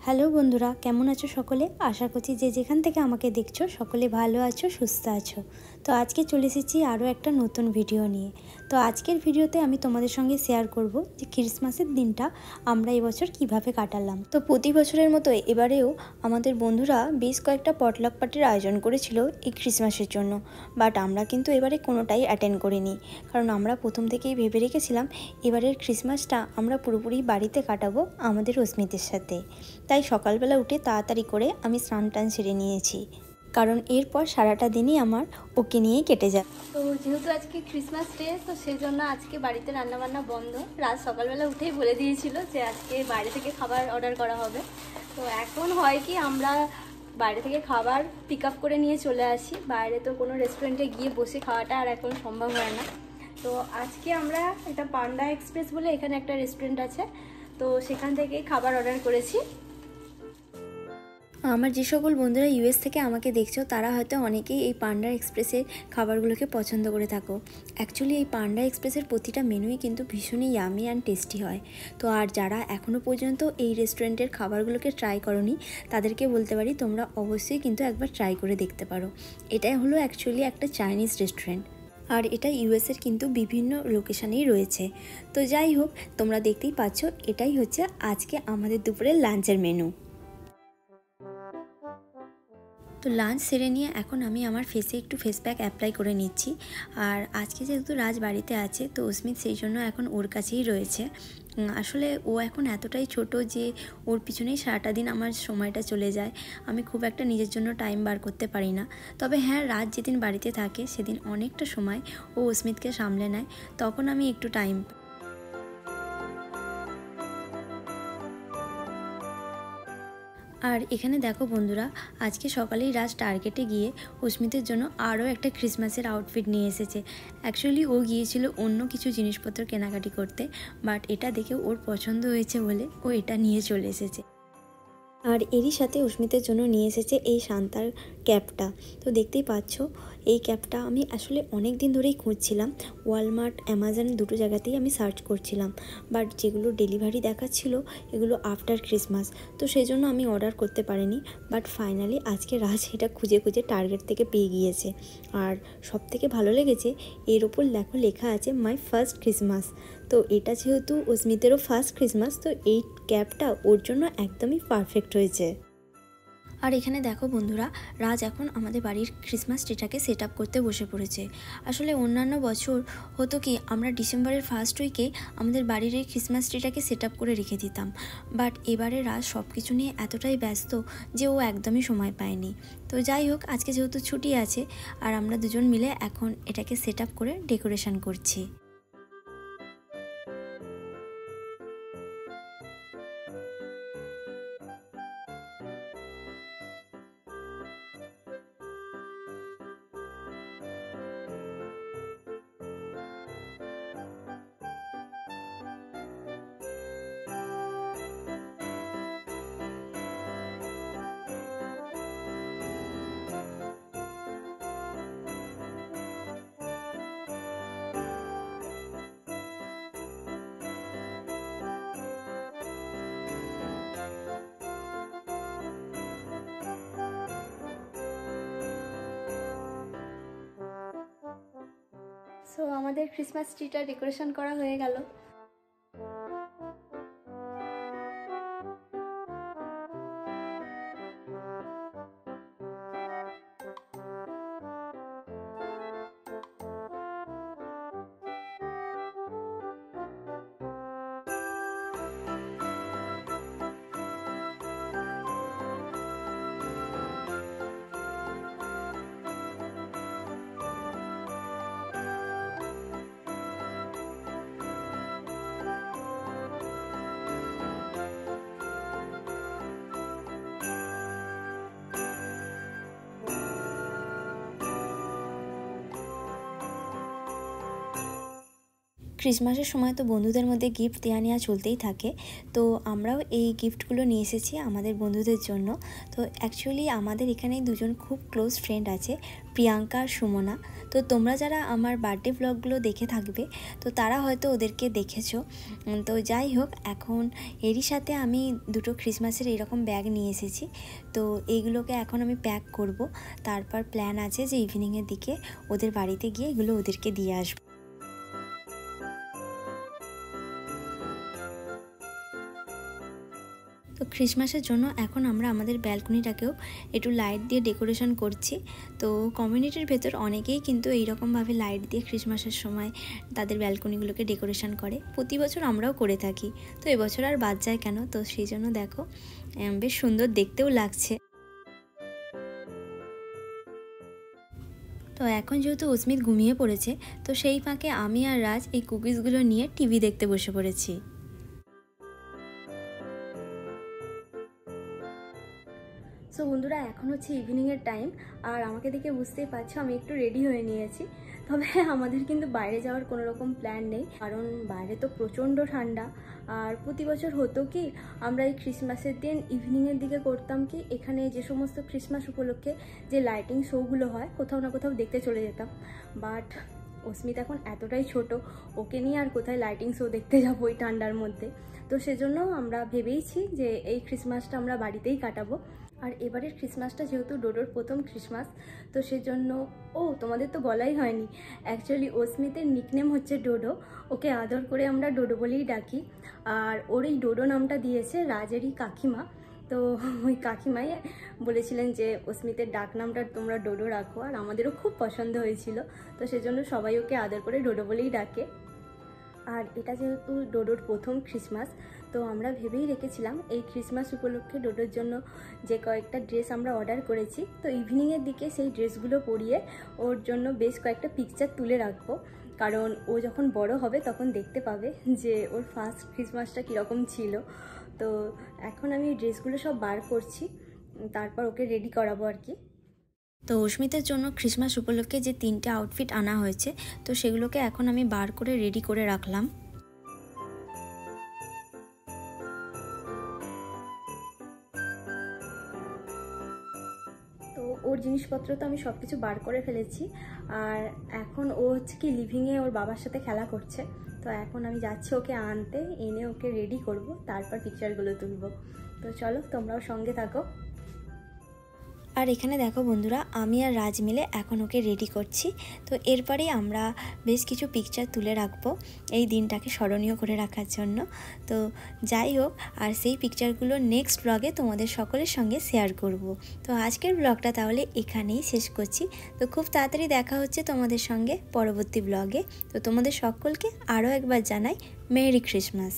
Hello বন্ধুরা, কেমন আছো সকলে? আশা করছি যে যেখান থেকে আমাকে দেখছো সকলে ভালো আছো, সুস্থ আছো। তো আজকে চলে এসেছি আরও একটা নতুন ভিডিও নিয়ে। তো আজকের ভিডিওতে আমি তোমাদের সঙ্গে শেয়ার করব যে ক্রিসমাসের দিনটা আমরা এবছর কিভাবে কাটালাম। তো প্রতি বছরের মতো এবারেও আমাদের বন্ধুরা বেশ কয়েকটা পটলাক পার্টির আয়োজন করেছিল এই ক্রিসমাসের জন্য, বাট আমরা কিন্তু এবারে কোনোটাই অ্যাটেন্ড করিনি, কারণ আমরা প্রথম থেকেই ভেবে রেখেছিলাম এবারের ক্রিসমাসটা আমরা পুরোপুরি বাড়িতে কাটাবো আমাদের অস্মিতের সাথে। তাই সকালবেলা উঠে তাড়াতাড়ি করে আমি স্নান টান সেরে নিয়েছি, কারণ এরপর সারাটা দিনই আমার ওকে নিয়েই কেটে যায়। তো যেহেতু আজকে ক্রিসমাস ডে, তো সেই জন্য আজকে বাড়িতে রান্নাবান্না বন্ধ। রাত সকালবেলা উঠেই বলে দিয়েছিল যে আজকে বাইরে থেকে খাবার অর্ডার করা হবে। তো এখন হয় কি, আমরা বাইরে থেকে খাবার পিক আপ করে নিয়ে চলে আসি। বাইরে তো কোনো রেস্টুরেন্টে গিয়ে বসে খাওয়াটা আর এখন সম্ভব হয় না। তো আজকে আমরা এটা পান্ডা এক্সপ্রেস বলে এখানে একটা রেস্টুরেন্ট আছে, তো সেখান থেকেই খাবার অর্ডার করেছি। আমার যে সকল বন্ধুরা ইউএস থেকে আমাকে দেখছো তারা হয়তো অনেকেই এই পান্ডা এক্সপ্রেসের খাবারগুলোকে পছন্দ করে থাকো। অ্যাকচুয়ালি এই পান্ডা এক্সপ্রেসের প্রতিটা মেনুই কিন্তু ভীষণই ইয়ামি অ্যান্ড টেস্টি হয়। তো আর যারা এখনও পর্যন্ত এই রেস্টুরেন্টের খাবারগুলোকে ট্রাই করোনি তাদেরকে বলতে পারি তোমরা অবশ্যই কিন্তু একবার ট্রাই করে দেখতে পারো। এটাই হলো অ্যাকচুয়ালি একটা চাইনিজ রেস্টুরেন্ট, আর এটা ইউএসের কিন্তু বিভিন্ন লোকেশানেই রয়েছে। তো যাই হোক, তোমরা দেখতেই পাচ্ছ এটাই হচ্ছে আজকে আমাদের দুপুরের লাঞ্চের মেনু। তো লাঞ্চ সেরে নিয়ে এখন আমি আমার ফেসে একটু ফেস প্যাক অ্যাপ্লাই করে নিচ্ছি। আর আজকে যেহেতু রাজ বাড়িতে আছে, তো অস্মিত সেই জন্য এখন ওর কাছেই রয়েছে। আসলে ও এখন এতটাই ছোট যে ওর পিছনেই সারাটা দিন আমার সময়টা চলে যায়। আমি খুব একটা নিজের জন্য টাইম বার করতে পারি না। তবে হ্যাঁ, রাজ যেদিন বাড়িতে থাকে সেদিন অনেকটা সময় ও অস্মিতকে সামলে নেয়, তখন আমি একটু টাইম। আর এখানে দেখো বন্ধুরা, আজকে সকালেই রাজ টার্গেটে গিয়ে অস্মিতের জন্য আরও একটা ক্রিসমাসের আউটফিট নিয়ে এসেছে। অ্যাকচুয়ালি ও গিয়েছিল অন্য কিছু জিনিসপত্র কেনাকাটি করতে, বাট এটা দেখে ওর পছন্দ হয়েছে বলে ও এটা নিয়ে চলে এসেছে। আর এরই সাথে অস্মিতের জন্য নিয়ে এসেছে এই সান্তার ক্যাপটা। তো দেখতেই পাচ্ছ, এই ক্যাপটা আমি আসলে অনেক দিন ধরেই খুঁজছিলাম। ওয়ালমার্ট, অ্যামাজন দুটো জায়গাতেই আমি সার্চ করছিলাম, বাট যেগুলো ডেলিভারি দেখাচ্ছিল এগুলো আফটার ক্রিসমাস, তো সেই জন্য আমি অর্ডার করতে পারিনি। বাট ফাইনালি আজকে রাজ এটা খুঁজে খুঁজে টার্গেট থেকে পেয়ে গিয়েছে। আর সবথেকে ভালো লেগেছে, এর ওপর লেখা আছে মাই ফার্স্ট ক্রিসমাস। তো এটা যেহেতু অস্মিতেরও ফার্স্ট ক্রিসমাস, তো এই ক্যাপটা ওর জন্য একদমই পারফেক্ট হয়েছে। আর এখানে দেখো বন্ধুরা, রাজ এখন আমাদের বাড়ির ক্রিসমাস ট্রিটাকে সেট আপ করতে বসে পড়েছে। আসলে অন্যান্য বছর হতো কি, আমরা ডিসেম্বরের ফার্স্ট উইকে আমাদের বাড়ির এই ক্রিসমাস ট্রিটাকে সেট আপ করে রেখে দিতাম, বাট এবারে রাজ সব কিছু নিয়ে এতটাই ব্যস্ত যে ও একদমই সময় পায়নি। তো যাই হোক, আজকে যেহেতু ছুটি আছে আর আমরা দুজন মিলে এখন এটাকে সেট আপ করে ডেকোরেশন করছি। সো আমাদের ক্রিসমাস ট্রিটা ডেকোরেশন করা হয়ে গেল। ক্রিসমাসের সময় তো বন্ধুদের মধ্যে গিফট দেওয়া নেওয়া চলতেই থাকে। তো আমরাও এই গিফটগুলো নিয়ে এসেছি আমাদের বন্ধুদের জন্য। তো অ্যাকচুয়ালি আমাদের এখানে দুজন খুব ক্লোজ ফ্রেন্ড আছে, প্রিয়াঙ্কা আর সুমনা। তো তোমরা যারা আমার বার্থডে ব্লগগুলো দেখে থাকবে তো তারা হয়তো ওদেরকে দেখেছো। তো যাই হোক, এখন এরই সাথে আমি দুটো ক্রিসমাসের এরকম ব্যাগ নিয়ে এসেছি। তো এইগুলোকে এখন আমি প্যাক করব, তারপর প্ল্যান আছে যে ইভিনিংয়ের দিকে ওদের বাড়িতে গিয়ে এগুলো ওদেরকে দিয়ে আসবো। তো ক্রিসমাসের জন্য এখন আমরা আমাদের ব্যালকনিটাকেও একটু লাইট দিয়ে ডেকোরেশন করছি। তো কমিউনিটির ভেতর অনেকেই কিন্তু এইরকমভাবে লাইট দিয়ে ক্রিসমাসের সময় তাদের ব্যালকনিগুলোকে ডেকোরেশন করে। প্রতি বছর আমরাও করে থাকি, তো এবছর আর বাদ যায় কেন। তো সেই জন্য দেখো বেশ সুন্দর দেখতেও লাগছে। তো এখন যেহেতু অস্মিত ঘুমিয়ে পড়েছে, তো সেই ফাঁকে আমি আর রাজ এই কুকিজগুলো নিয়ে টিভি দেখতে বসে পড়েছি। সো বন্ধুরা, এখন হচ্ছে ইভিনিংয়ের টাইম, আর আমাকে দেখে বুঝতেই পারছো আমি একটু রেডি হয়ে নিয়েছি। তবে আমাদের কিন্তু বাইরে যাওয়ার কোনো রকম প্ল্যান নেই, কারণ বাইরে তো প্রচণ্ড ঠান্ডা। আর প্রতি বছর হতো কি, আমরা এই ক্রিসমাসের দিন ইভিনিংয়ের দিকে করতাম কি, এখানে যে সমস্ত ক্রিসমাস উপলক্ষে যে লাইটিং শোগুলো হয় কোথাও না কোথাও দেখতে চলে যেতাম। বাট অস্মিত এখন এতটাই ছোট, ওকে নিয়ে আর কোথায় লাইটিং শো দেখতে যাবো ওই ঠান্ডার মধ্যে। তো সেজন্য আমরা ভেবেইছি যে এই ক্রিসমাসটা আমরা বাড়িতেই কাটাবো। আর এবারের ক্রিসমাসটা যেহেতু ডোডোর প্রথম ক্রিসমাস, তো সেজন্য তোমাদের তো বলাই হয়নি, অ্যাকচুয়ালি অস্মিতের নিকনেম হচ্ছে ডোডো। ওকে আদর করে আমরা ডোডো বলেই ডাকি। আর ওর এই ডোডো নামটা দিয়েছে রাজেরই কাকিমা। তো ওই কাকিমাই বলেছিলেন যে অস্মিতের ডাক নামটা তোমরা ডোডো রাখো, আর আমাদেরও খুব পছন্দ হয়েছিল। তো সেজন্য সবাই ওকে আদর করে ডোডো বলেই ডাকে। আর এটা যেহেতু ডোডোর প্রথম ক্রিসমাস, তো আমরা ভেবেই রেখেছিলাম এই ক্রিসমাস উপলক্ষে ডোডোর জন্য যে কয়েকটা ড্রেস আমরা অর্ডার করেছি, তো ইভিনিংয়ের দিকে সেই ড্রেসগুলো পরিয়ে ওর জন্য বেশ কয়েকটা পিকচার তুলে রাখবো। কারণ ও যখন বড় হবে তখন দেখতে পাবে যে ওর ফার্স্ট ক্রিসমাসটা কীরকম ছিল। তো এখন আমি ড্রেসগুলো সব বার করছি, তারপর ওকে রেডি করাবো আর কি। তো অস্মিতের জন্য ক্রিসমাস উপলক্ষে যে 3টে আউটফিট আনা হয়েছে, তো সেগুলোকে এখন আমি বার করে রেডি করে রাখলাম। তো ওর জিনিসপত্র তো আমি সব কিছু বার করে ফেলেছি, আর এখন ও হচ্ছে কি লিভিংয়ে ওর বাবার সাথে খেলা করছে। তো এখন আমি যাচ্ছি ওকে আনতে, এনে ওকে রেডি করব, তারপর পিকচারগুলো তুলব। তো চলো তোমরাও সঙ্গে থাকো। আর এখানে দেখো বন্ধুরা, আমি আর রাজ মিলে এখন ওকে রেডি করছি। তো এরপরেই আমরা বেশ কিছু পিকচার তুলে রাখবো এই দিনটাকে স্মরণীয় করে রাখার জন্য। তো যাই হোক, আর সেই পিকচারগুলো নেক্সট ব্লগে তোমাদের সকলের সঙ্গে শেয়ার করব। তো আজকের ব্লগটা তাহলে এখানেই শেষ করছি। তো খুব তাড়াতাড়ি দেখা হচ্ছে তোমাদের সঙ্গে পরবর্তী ব্লগে। তো তোমাদের সকলকে আরও একবার জানাই মেরি ক্রিসমাস।